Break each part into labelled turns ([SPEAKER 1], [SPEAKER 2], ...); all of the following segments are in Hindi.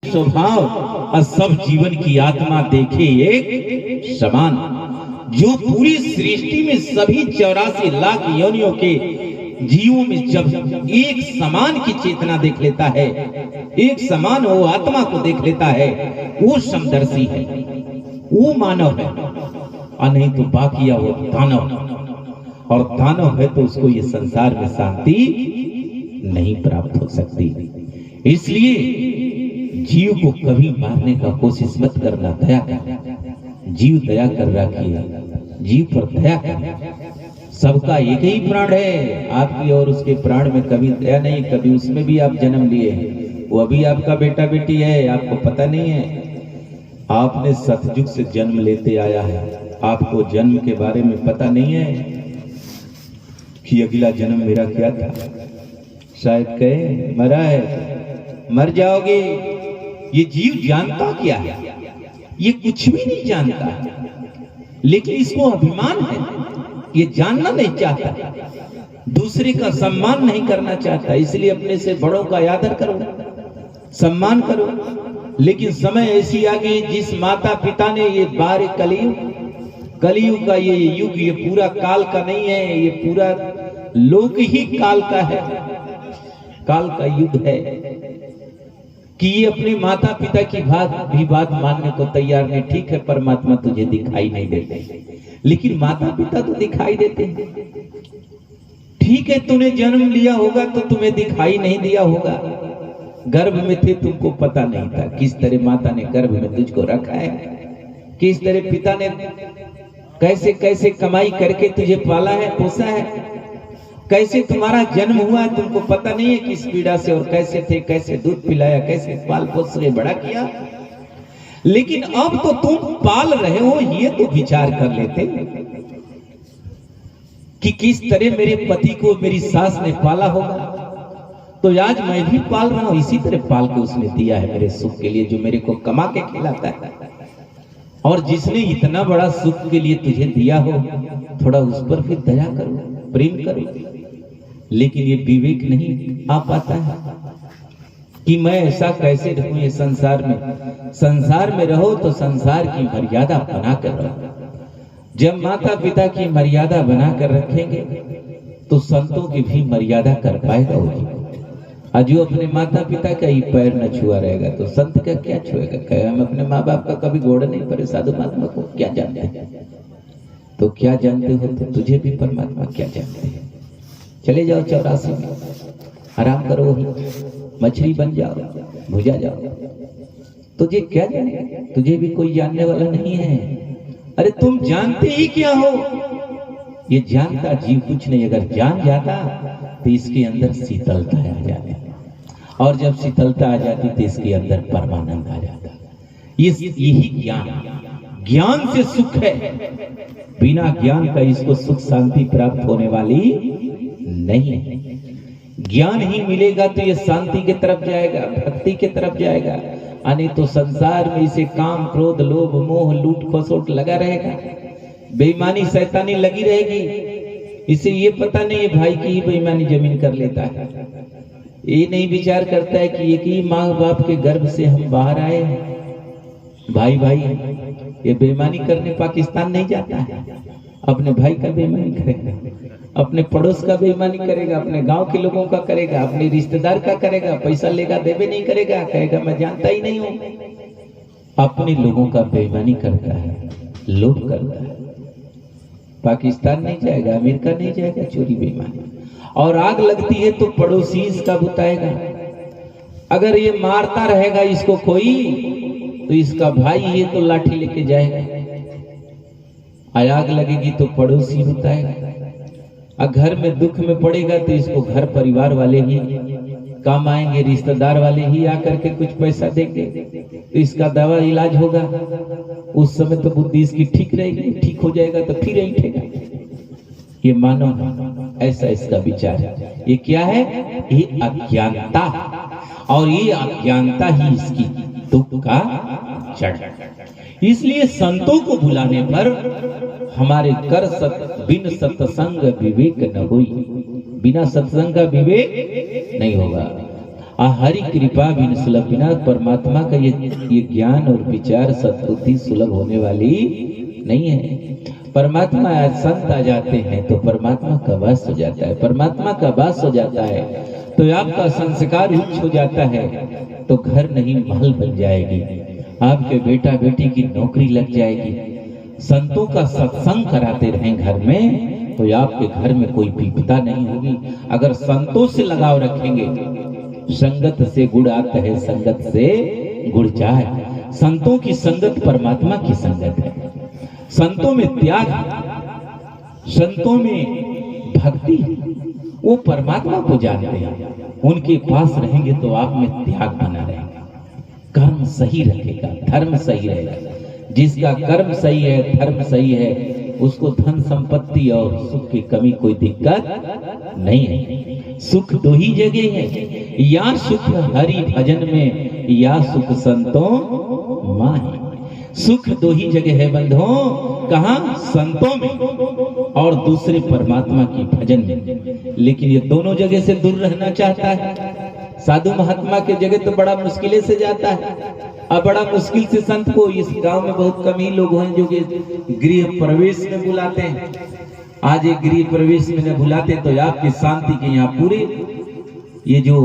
[SPEAKER 1] स्वभाव और सब जीवन की आत्मा देखे एक समान। जो पूरी सृष्टि में सभी 84 लाख योनियों के जीवों में जब एक समान की चेतना देख लेता है, एक समान वो आत्मा को देख लेता है, वो समदर्शी है, वो मानव है। और नहीं तो बाकी वो दानव, और दानव है तो उसको ये संसार में शांति नहीं प्राप्त हो सकती। इसलिए जीव को कभी मारने का कोशिश मत करना, दया कर। जीव दया कर रखिए, जीव पर दया कर। सबका एक ही प्राण है, आपकी और उसके प्राण में कभी दया नहीं। कभी उसमें भी आप जन्म लिए हैं, वो अभी आपका बेटा बेटी है, आपको पता नहीं है। आपने सतयुग से जन्म लेते आया है, आपको जन्म के बारे में पता नहीं है कि अगला जन्म मेरा क्या था। शायद कहे मरा है, मर जाओगे। ये जीव जानता क्या है? ये कुछ भी नहीं जानता, लेकिन इसको अभिमान है। ये जानना नहीं चाहता, दूसरे का सम्मान नहीं करना चाहता, इसलिए अपने से बड़ों का आदर करो, सम्मान करो। लेकिन समय ऐसी आ गई जिस माता पिता ने ये बार कलयुग का ये युग, ये पूरा काल का नहीं है, ये पूरा लोक ही काल का है, काल का युग है कि ये अपने माता पिता की बात मानने को तैयार नहीं। ठीक है, परमात्मा तुझे दिखाई नहीं देते, लेकिन माता पिता तो दिखाई देते हैं। ठीक है, तूने जन्म लिया होगा तो तुम्हें दिखाई नहीं दिया होगा, गर्भ में थे तुमको पता नहीं था किस तरह माता ने गर्भ में तुझको रखा है, किस तरह पिता ने कैसे कैसे कमाई करके तुझे पाला है, पोसा है, कैसे तुम्हारा जन्म हुआ है तुमको पता नहीं है, किस पीड़ा से और कैसे थे, कैसे दूध पिलाया, कैसे पाल पोस के बड़ा किया। लेकिन अब तो तुम पाल रहे हो, ये तो विचार कर लेते कि किस तरह मेरे पति को मेरी सास ने पाला होगा, तो आज मैं भी पाल रहा हूं। इसी तरह पाल के उसने दिया है मेरे सुख के लिए, जो मेरे को कमा के खिलाता है। और जिसने इतना बड़ा सुख के लिए तुझे दिया हो, थोड़ा उस पर फिर दया करो, प्रेम करो। लेकिन ये विवेक नहीं आ पाता है कि मैं ऐसा कैसे रहूं ये संसार में। संसार में रहो तो संसार की मर्यादा बना कर रहो। जब माता पिता की मर्यादा बना कर रखेंगे तो संतों की भी मर्यादा कर पाएगा वही। आज जो अपने माता पिता का ही पैर न छुआ रहेगा तो संत का क्या छुएगा? कहे हम अपने माँ बाप का कभी गोड़ नहीं पड़े, साधु महात्मा को क्या जानते हैं? तो क्या जानते हो तो तुझे भी परमात्मा क्या जानते हैं। चले जाओ 84 में, आराम करो, मछली बन जाओ, भुजा जाओ। तुझे क्या जाने, तुझे भी कोई जानने वाला नहीं है। अरे तुम जानते ही क्या हो? ये जानता जीव कुछ नहीं। अगर जान जाता तो इसके अंदर शीतलता आ जाती, और जब शीतलता आ जाती तो इसके अंदर परमानंद आ जाता। यही ज्ञान से सुख है। बिना ज्ञान का इसको सुख शांति प्राप्त होने वाली नहीं है। ज्ञान ही मिलेगा तो ये शांति की तरफ जाएगा, भक्ति की तरफ जाएगा। नहीं तो संसार में इसे काम क्रोध लोभ मोह लूट खसोट लगा रहेगा, बेईमानी शैतानी लगी रहेगी। इसे ये पता नहीं है भाई की ही बेईमानी जमीन कर लेता है। ये नहीं विचार करता है कि एक ही माँ बाप के गर्भ से हम बाहर आए हैं, भाई भाई। ये बेईमानी करने पाकिस्तान नहीं जाता है, अपने भाई का बेईमानी करेगा, अपने पड़ोस का बेईमानी करेगा, अपने गांव के लोगों का करेगा, अपने रिश्तेदार का करेगा। पैसा लेगा देवे नहीं करेगा, कहेगा मैं जानता ही नहीं हूं। अपने लोगों का बेईमानी करता है, लोभ करता है। पाकिस्तान नहीं जाएगा, अमेरिका नहीं जाएगा, चोरी बेईमानी। और आग लगती है तो पड़ोसी इसका बुताएगा। अगर ये मारता रहेगा इसको कोई, तो इसका भाई ये तो लाठी लेके जाएगा। आग लगेगी तो पड़ोसी बुताएगा। घर में दुख में पड़ेगा तो इसको घर परिवार वाले ही काम आएंगे, रिश्तेदार वाले ही आकर के कुछ पैसा देंगे, तो इसका दवा इलाज होगा। उस समय तो बुद्धि इसकी ठीक रहेगी, ठीक हो जाएगा तो फिर ऐठेगा। ये मानो ऐसा इसका विचार है। ये क्या है? ये अज्ञानता, और ये अज्ञानता ही इसकी दुख का जड़। इसलिए संतों को बुलाने पर हमारे कर बिन सत्संग विवेक न होई। बिना सत्संग का विवेक नहीं होगा। हरि कृपा बिन सुलभ, बिना परमात्मा का ये ज्ञान और विचार सद्बुद्धि सुलभ होने वाली नहीं है। परमात्मा संत आ जाते हैं तो परमात्मा का वास हो जाता है, परमात्मा का वास हो जाता है तो आपका संस्कार उच्च हो जाता है, तो घर नहीं महल बन जाएगी, आपके बेटा बेटी की नौकरी लग जाएगी। संतों का सत्संग कराते रहें घर में तो आपके घर में कोई विपदा नहीं होगी। अगर संतों से लगाव रखेंगे, संगत से गुड़ आता है, संगत से गुड़ जाए। संतों की संगत परमात्मा की संगत है। संतों में त्याग, संतों में भक्ति, वो परमात्मा को जानते हैं। उनके पास रहेंगे तो आप में त्याग बना रहेगा, कर्म सही रखेगा, धर्म सही रहेगा। जिसका कर्म सही है, धर्म सही है, उसको धन संपत्ति और सुख की कमी कोई दिक्कत नहीं है। सुख दो ही जगह है, या सुख हरि भजन में, या सुख संतों माही। सुख दो ही जगह है बंधुओं, कहां? संतों में और दूसरे परमात्मा की भजन में। लेकिन ये दोनों जगह से दूर रहना चाहता है। साधु महात्मा के जगह तो बड़ा मुश्किल से जाता है, अब बड़ा मुश्किल से संत को, इस गांव में बहुत कम ही लोग हैं जो कि गृह प्रवेश में बुलाते हैं। आज एक गृह प्रवेश में न बुलाते तो आपकी शांति के यहाँ पूरे ये जो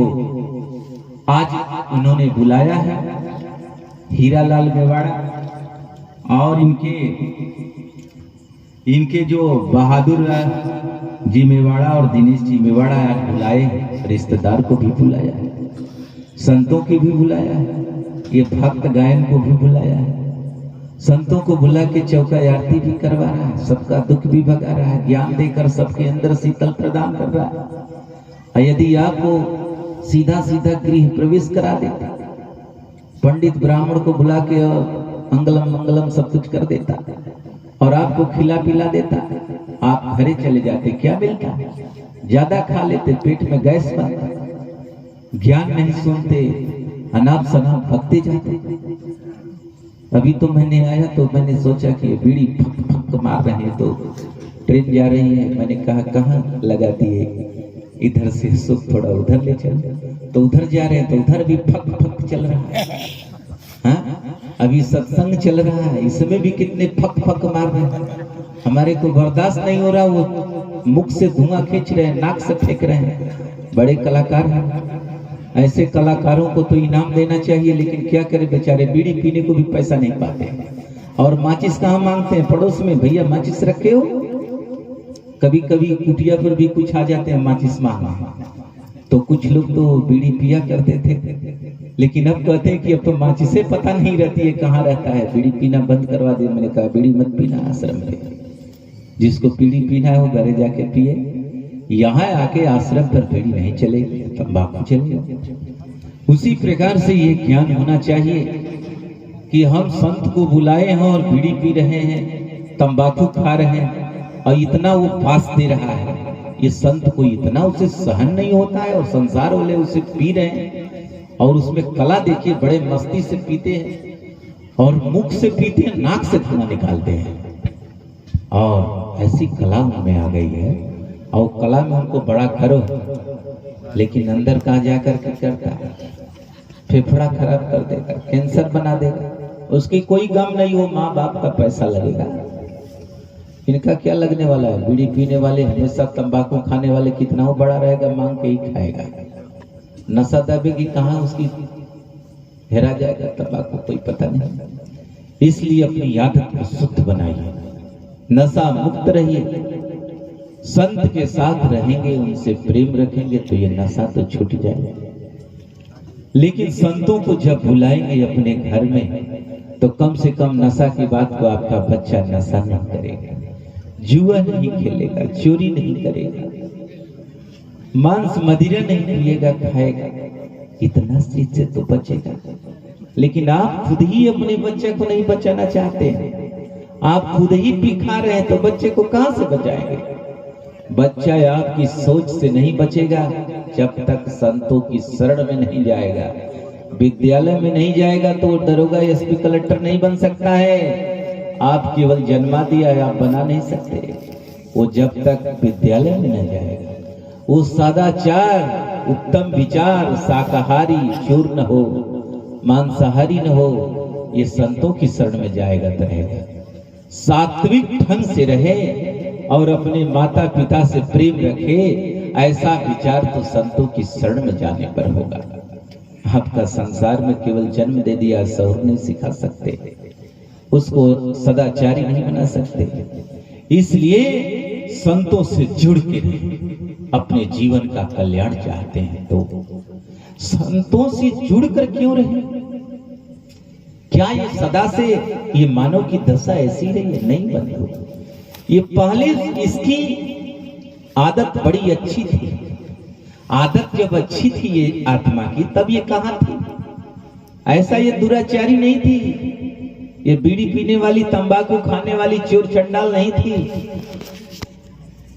[SPEAKER 1] आज उन्होंने बुलाया है हीरालाल मेवाड़ा और इनके जो बहादुर जी मेवाड़ा और दिनेश जी मेवाड़ा आज बुलाए, रिश्तेदार को भी बुलाया है, संतों की भी बुलाया है, ये भक्त गायन को भी बुलाया है। संतों को बुला के चौका आरती भी करवा रहा है, सबका दुख भी भगा रहा है, ज्ञान देकर सबके अंदर शीतल प्रदान कर रहा है। यदि आपको सीधा सीधा गृह प्रवेश करा देता, पंडित ब्राह्मण को बुला के अंगलम मंगलम सब कुछ कर देता और आपको खिला पिला देता, आप घरे चले जाते, क्या मिलता? ज्यादा खा लेते, पेट में गैस बनता, ज्ञान नहीं सुनते, अनाप शनाप भगते जाते। अभी तो मैंने आया तो मैंने सोचा कि बीड़ी फक फक मार रहे हैं, तो ट्रेन जा रही है, मैंने कहा कहाँ लगा दिए, इधर से सुख थोड़ा उधर ले चल, तो उधर जा रहे हैं तो उधर भी फक फक चल रहा है। हाँ, अभी सत्संग चल रहा है, इसमें भी कितने फक फक मार रहे हैं। हमारे को बर्दाश्त नहीं हो रहा, वो मुख से धुआं खींच रहे हैं, नाक से फेंक रहे हैं। बड़े कलाकार हैं, ऐसे कलाकारों को तो इनाम देना चाहिए, लेकिन क्या करें बेचारे, बीड़ी पीने को भी पैसा नहीं पाते। और माचिस कहाँ मांगते हैं? पड़ोस में, भैया माचिस रखे हो? कभी कभी कुटिया पर भी कुछ आ जाते हैं माचिस मांगना, तो कुछ लोग तो बीड़ी पिया करते थे, लेकिन अब कहते हैं कि अब तो माचिसे पता नहीं रहती है कहाँ रहता है, बीड़ी पीना बंद करवा दे। मैंने कहा बीड़ी मत पीना आश्रम में, जिसको बीड़ी पीना है वो घरे जाके पिए, यहाँ आके आश्रम पर बीड़ी नहीं चलेगी, तंबाकू चलेगी। उसी प्रकार से ये ज्ञान होना चाहिए कि हम संत को बुलाए हैं और बीड़ी पी रहे हैं, तंबाकू खा रहे हैं और इतना वो पास दे रहा है, ये संत को इतना उसे सहन नहीं होता है, और संसार वाले उसे पी रहे हैं और उसमें कला देखिए, बड़े मस्ती से पीते हैं और मुख से पीते हैं, नाक से धुआं निकालते हैं, और ऐसी कला उनमें आ गई है। और कला में उनको बड़ा करो, लेकिन अंदर कहाँ जाकर के करता है, फेफड़ा खराब कर देगा, कैंसर बना देगा, उसकी कोई गम नहीं हो, माँ बाप का पैसा लगेगा, इनका क्या लगने वाला है। बीड़ी पीने वाले, हमेशा तंबाकू खाने वाले, कितना वो बड़ा रहेगा, मांग के ही खाएगा। नशा दबेगी कहाँ, उसकी हेरा जाएगा तंबाकू, कोई पता नहीं। इसलिए अपनी आदत को शुद्ध बनाइए, नशा मुक्त रहिए, संत के साथ रहेंगे, उनसे प्रेम रखेंगे तो ये नशा तो छूट जाएगा। लेकिन संतों को जब बुलाएंगे अपने घर में, तो कम से कम नशा की बात को आपका बच्चा नशा नहीं करेगा, जुआ नहीं खेलेगा, चोरी नहीं करेगा, मांस मदिरा नहीं पिएगा, खाएगा, इतना चीज से तो बचेगा। लेकिन आप खुद ही अपने बच्चे को नहीं बचाना चाहते हैं, आप खुद ही पी खा रहे हैं, तो बच्चे को कहां से बचाएंगे? बच्चा आपकी सोच से नहीं बचेगा जब तक संतों की शरण में नहीं जाएगा, विद्यालय में नहीं जाएगा, तो वो दरोगा एसपी कलेक्टर नहीं बन सकता है। आप केवल जन्मा दिया है, आप बना नहीं सकते। वो जब तक विद्यालय में नहीं जाएगा, वो सदाचार उत्तम विचार, शाकाहारी, चोर न हो, मांसाहारी न हो, ये संतों की शरण में जाएगा तो रहेगा। सात्विक ढंग से रहे और अपने माता पिता से प्रेम रखे, ऐसा विचार तो संतों की शरण में जाने पर होगा। आपका संसार में केवल जन्म दे दिया, सौर नहीं सिखा सकते, उसको सदाचारी नहीं बना सकते। इसलिए संतों से जुड़ के अपने जीवन का कल्याण चाहते हैं तो संतों से जुड़कर क्यों रहे? क्या ये सदा से ये मानव की दशा ऐसी रही है? नहीं बनी हो। ये पहले इसकी आदत बड़ी अच्छी थी। आदत जब अच्छी थी ये आत्मा की, तब ये कहां थी? ऐसा ये दुराचारी नहीं थी, ये बीड़ी पीने वाली, तंबाकू खाने वाली चोर चंडाल नहीं थी,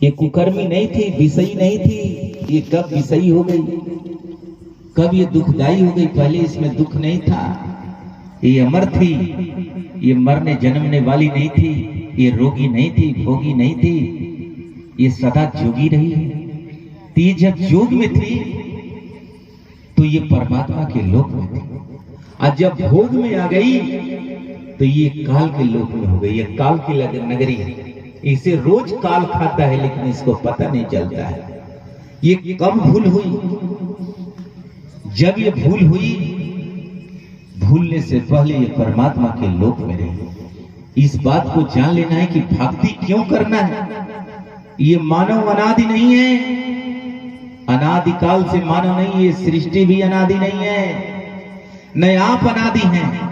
[SPEAKER 1] ये कुकर्मी नहीं थी, विषयी नहीं थी। ये कब विषयी हो गई, कब ये दुखदाई हो गई? पहले इसमें दुख नहीं था। ये अमर थी, ये मरने जन्मने वाली नहीं थी, ये रोगी नहीं थी, भोगी नहीं थी, ये सदा जोगी रही है। तो ये जब जोग में थी तो ये परमात्मा के लोक में थी, और जब भोग में आ गई तो ये काल के लोक में हो गई। ये काल की नगरी है, इसे रोज काल खाता है, लेकिन इसको पता नहीं चलता है। ये कब भूल हुई? जब ये भूल हुई, भूलने से पहले ये परमात्मा के लोक में रही। इस बात को जान लेना है कि भक्ति क्यों करना है। ये मानव अनादि नहीं है, अनादि काल से मानव नहीं, ये सृष्टि भी अनादि नहीं है, न आप अनादि हैं।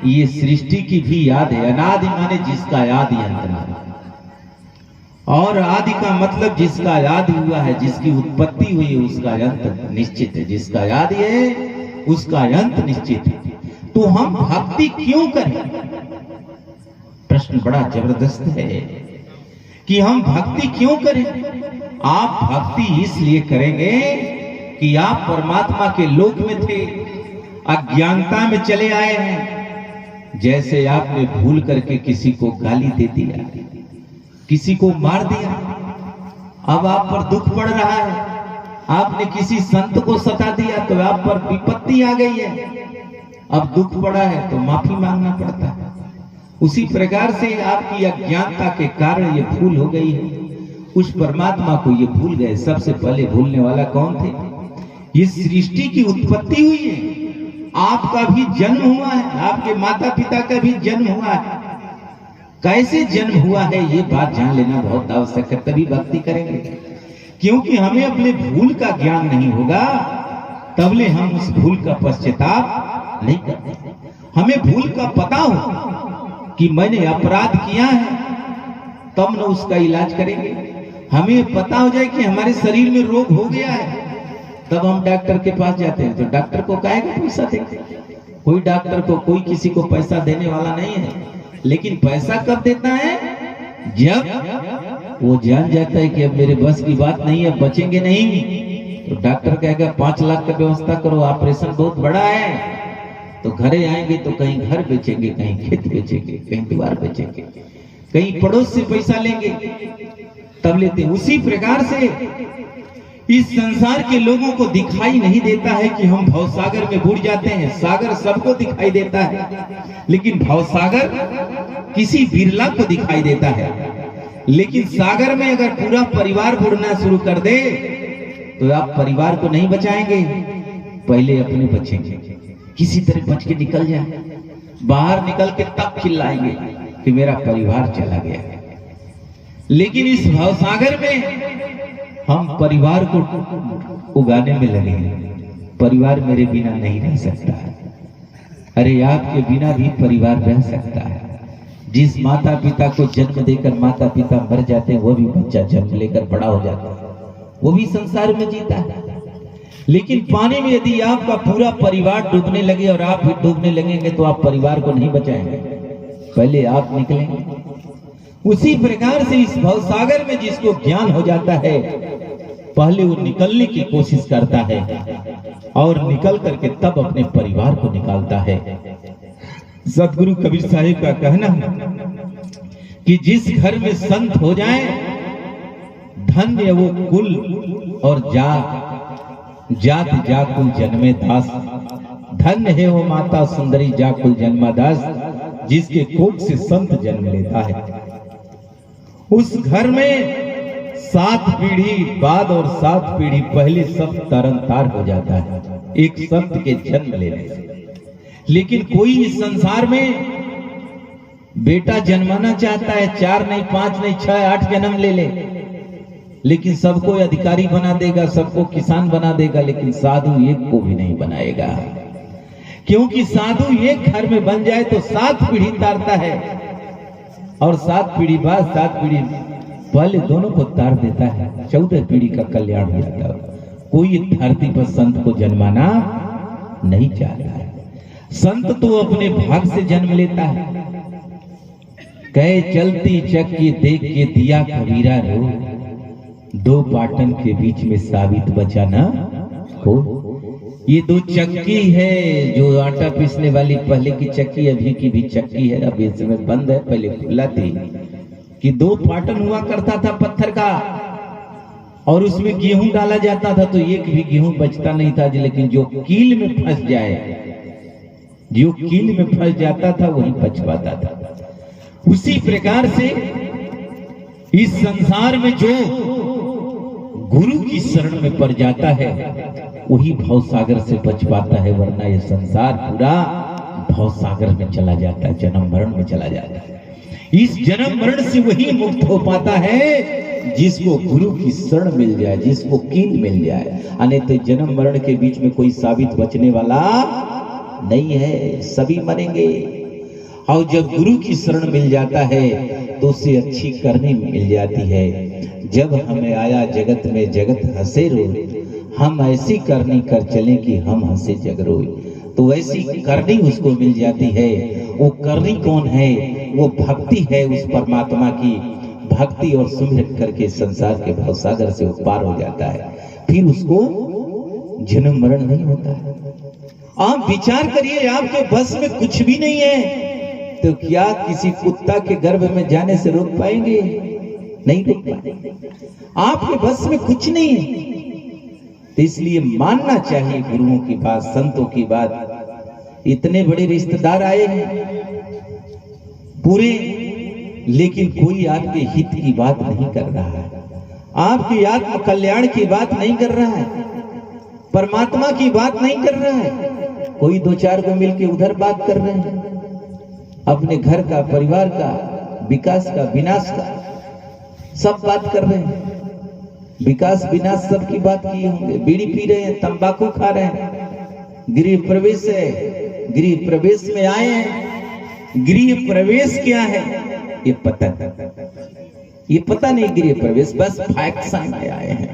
[SPEAKER 1] ये सृष्टि की भी याद है। अनादि माने जिसका आदि अंत नहीं, और आदि का मतलब जिसका याद हुआ है, जिसकी उत्पत्ति हुई है, उसका अंत निश्चित है। जिसका याद है उसका अंत निश्चित है। तो हम भक्ति क्यों करें? प्रश्न बड़ा जबरदस्त है कि हम भक्ति क्यों करें? आप भक्ति इसलिए करेंगे कि आप परमात्मा के लोक में थे, अज्ञानता में चले आए हैं। जैसे आपने भूल करके किसी को गाली दे दिया, किसी को मार दिया, अब आप पर दुख पड़ रहा है। आपने किसी संत को सता दिया तो आप पर विपत्ति आ गई है, अब दुख पड़ा है तो माफी मांगना पड़ता है। उसी प्रकार से आपकी अज्ञानता के कारण ये भूल हो गई है। उस परमात्मा को ये भूल गए। सबसे पहले भूलने वाला कौन थे? ये सृष्टि की उत्पत्ति हुई है, आपका भी जन्म हुआ है, आपके माता पिता का भी जन्म हुआ है। कैसे जन्म हुआ है ये बात जान लेना बहुत आवश्यक है, तभी भक्ति करेंगे। क्योंकि हमें अपने भूल का ज्ञान नहीं होगा, तबले हम उस भूल का पश्चाताप नहीं करते। हमें भूल का पता हो कि मैंने अपराध किया है, तब न उसका इलाज करेंगे। हमें पता हो जाए कि हमारे शरीर में रोग हो गया है, तब हम डॉक्टर के पास जाते हैं। तो डॉक्टर को काहेगा पैसा देंगे? कोई डॉक्टर को, कोई किसी को पैसा देने वाला नहीं है। लेकिन पैसा कब देता है? जब वो जान जाता है कि अब मेरे बस की बात नहीं है, बचेंगे नहीं, तो डॉक्टर कहेगा 5 लाख का व्यवस्था करो, ऑपरेशन बहुत बड़ा है। तो घरे आएंगे तो कहीं घर बेचेंगे, कहीं खेत बेचेंगे, कहीं द्वार बेचेंगे, कहीं पड़ोस से पैसा लेंगे, तब लेते। उसी प्रकार से इस संसार के लोगों को दिखाई नहीं देता है कि हम भवसागर में बुड़ जाते हैं। सागर सबको दिखाई देता है, लेकिन भवसागर किसी बिरला को दिखाई देता है। लेकिन सागर में अगर पूरा परिवार बुड़ना शुरू कर दे तो आप परिवार को नहीं बचाएंगे, पहले अपने बचेंगे। किसी तरह बच के निकल जाए, बाहर निकल के तब चिल्लाएंगे कि मेरा परिवार चला गया। लेकिन इस भवसागर में हम परिवार को उगाने में लगे हैं। परिवार मेरे बिना नहीं रह सकता। अरे आपके बिना भी परिवार रह सकता है। जिस माता पिता को जन्म देकर माता पिता मर जाते हैं, वो भी बच्चा जन्म लेकर बड़ा हो जाता है, वो भी संसार में जीता है। लेकिन पानी में यदि आपका पूरा परिवार डूबने लगे और आप भी डूबने लगेंगे तो आप परिवार को नहीं बचाएंगे, पहले आप निकलेंगे। उसी प्रकार से इस भवसागर में जिसको ज्ञान हो जाता है, पहले वो निकलने की कोशिश करता है और निकल करके तब अपने परिवार को निकालता है। सतगुरु कबीर साहिब का कहना है कि जिस घर में संत हो जाए, धन्य वो कुल और जात। जात जाकुल जन्मे दास, धन्य है वो माता सुंदरी जाकुल जन्मादास, जिसके कोख से संत जन्म लेता है। उस घर में 7 पीढ़ी बाद और 7 पीढ़ी पहले सब तरनतार हो जाता है एक संत के जन्म लेने से। लेकिन कोई इस संसार में बेटा जन्माना चाहता है, 4 नहीं, 5 नहीं, 6, 8 जन्म ले ले, लेकिन सबको अधिकारी बना देगा, सबको किसान बना देगा, लेकिन साधु एक को भी नहीं बनाएगा। क्योंकि साधु एक घर में बन जाए तो 7 पीढ़ी तारता है, और 7 पीढ़ी बाद 7 पीढ़ी पहले दोनों को तार देता है, 14 पीढ़ी का कल्याण हो जाता है। कोई धरती पर संत को जन्माना नहीं चाहता है। संत तो अपने भाग से जन्म लेता है। कहे चलती चक्की देख के दिया कबीरा रो, 2 पाटन के बीच में साबित बचाना हो। ये 2 चक्की है जो आटा पीसने वाली, पहले की चक्की अभी की भी चक्की है, अब इसमें बंद है, पहले खुला थी। कि 2 पाटन हुआ करता था पत्थर का, और उसमें गेहूं डाला जाता था तो एक भी गेहूं बचता नहीं था। लेकिन जो कील में फंस जाए, जो कील में फंस जाता था वही बच पाता था। उसी प्रकार से इस संसार में जो गुरु की शरण में पड़ जाता है वही भव सागर से बच पाता है, वरना ये संसार पूरा भव सागर में चला जाता है, जन्म मरण में चला जाता है। इस जन्म मरण से वही मुक्त हो पाता है जिसको गुरु की शरण मिल जाए, जिसको कील मिल जाए। अन्यथा जन्म मरण के बीच में कोई साबित बचने वाला नहीं है, सभी मरेंगे। और जब गुरु की शरण मिल जाता है तो उसे अच्छी करनी मिल जाती है। जब हमें आया जगत में जगत हंसे रोए, हम ऐसी करनी कर चले कि हम हंसे जग रोए। तो ऐसी करनी उसको मिल जाती है। वो करनी कौन है? वो भक्ति है उस परमात्मा की। भक्ति और सुमिरन करके संसार के भवसागर से वो पार हो जाता है, फिर उसको जन्म मरण नहीं होता है। आप विचार करिए, आपके बस में कुछ भी नहीं है तो क्या किसी कुत्ता के गर्भ में जाने से रोक पाएंगे? नहीं रोक पाएंगे। आपके बस में कुछ नहीं है, तो इसलिए मानना चाहिए गुरुओं की बात, संतों की बात। इतने बड़े रिश्तेदार आए हैं पूरे, लेकिन कोई आपके हित की बात नहीं कर रहा है, आपकी आत्म कल्याण की बात नहीं कर रहा है, परमात्मा की बात नहीं कर रहा है। कोई 2-4 को मिलके उधर बात कर रहे हैं, अपने घर का, परिवार का, विकास का, विनाश का सब बात कर रहे हैं। विकास विनाश सब की बात किए होंगे। बीड़ी पी रहे हैं, तंबाकू खा रहे हैं, गृह प्रवेश है, गृह प्रवेश में आए हैं। गृह प्रवेश क्या है ये पता नहीं। गृह प्रवेश बस फैक्शन में आए हैं,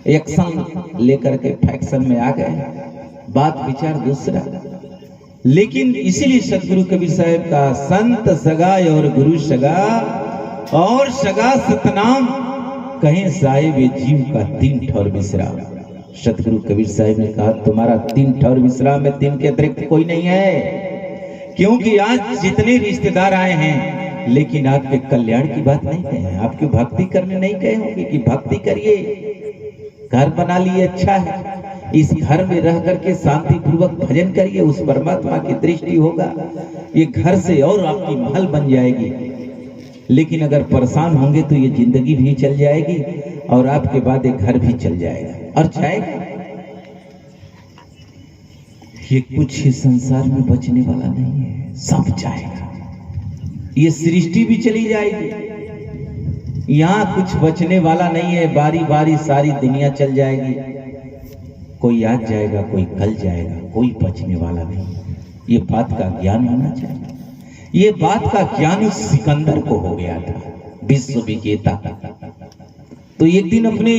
[SPEAKER 1] एक्शन लेकर के फैक्शन में आ गए, बात विचार दूसरा। लेकिन इसीलिए सदगुरु कबीर साहब का संत सगा और गुरु सगा, और सगा सतनाम कहें साहिब ये जीव का 3 ठौर विश्राम। सदगुरु कबीर साहब ने कहा तुम्हारा 3 ठौर विश्राम है, 3 के अतिरिक्त कोई नहीं है। क्योंकि आज जितने रिश्तेदार आए हैं, लेकिन आपके कल्याण की बात नहीं कहे हैं, आपकी भक्ति करने नहीं कहे होंगे कि भक्ति करिए, घर बना लिए अच्छा है, इस घर में रह करके शांति पूर्वक भजन करिए, उस परमात्मा की दृष्टि होगा, ये घर से और आपकी महल बन जाएगी। लेकिन अगर परेशान होंगे तो ये जिंदगी भी चल जाएगी और आपके बाद एक घर भी चल जाएगा और जाएगा। ये कुछ ही संसार में बचने वाला नहीं है, सब जाएगा। ये सृष्टि भी चली जाएगी, यहाँ कुछ बचने वाला नहीं है। बारी बारी सारी दुनिया चल जाएगी, कोई आज जाएगा, कोई कल जाएगा, कोई बचने वाला नहीं। ये बात का ज्ञान होना चाहिए। ये बात का ज्ञान उस सिकंदर को हो गया था, विश्व विजेता। तो एक दिन अपने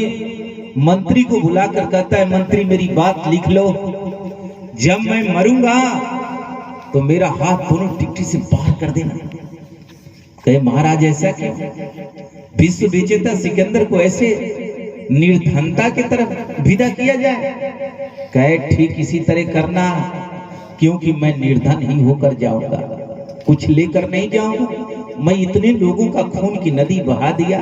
[SPEAKER 1] मंत्री को बुलाकर कहता है, मंत्री मेरी बात लिख लो, जब मैं मरूंगा तो मेरा हाथ दोनों टिकटी से बाहर कर देना। कहे महाराज ऐसा क्यों? विश्व विजेता सिकंदर को ऐसे निर्धनता की तरफ विदा किया जाए? कहे ठीक इसी तरह करना, क्योंकि मैं निर्धन ही होकर जाऊंगा, कुछ लेकर नहीं जाऊंगा। मैं इतने लोगों का खून की नदी बहा दिया,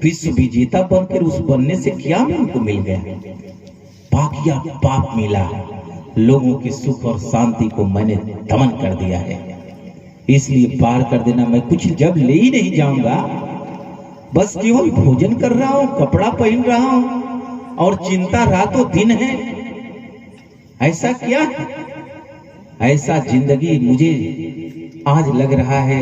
[SPEAKER 1] विश्व विजेता बनकर उस बनने से क्या मुझको मिल गया? बाकिया पाप मिला, लोगों के सुख और शांति को मैंने दमन कर दिया है, इसलिए पार कर देना। मैं कुछ जब ले ही नहीं जाऊंगा, बस केवल भोजन कर रहा हूं, कपड़ा पहन रहा हूं और चिंता रातों दिन है। ऐसा क्या है? ऐसा जिंदगी मुझे आज लग रहा है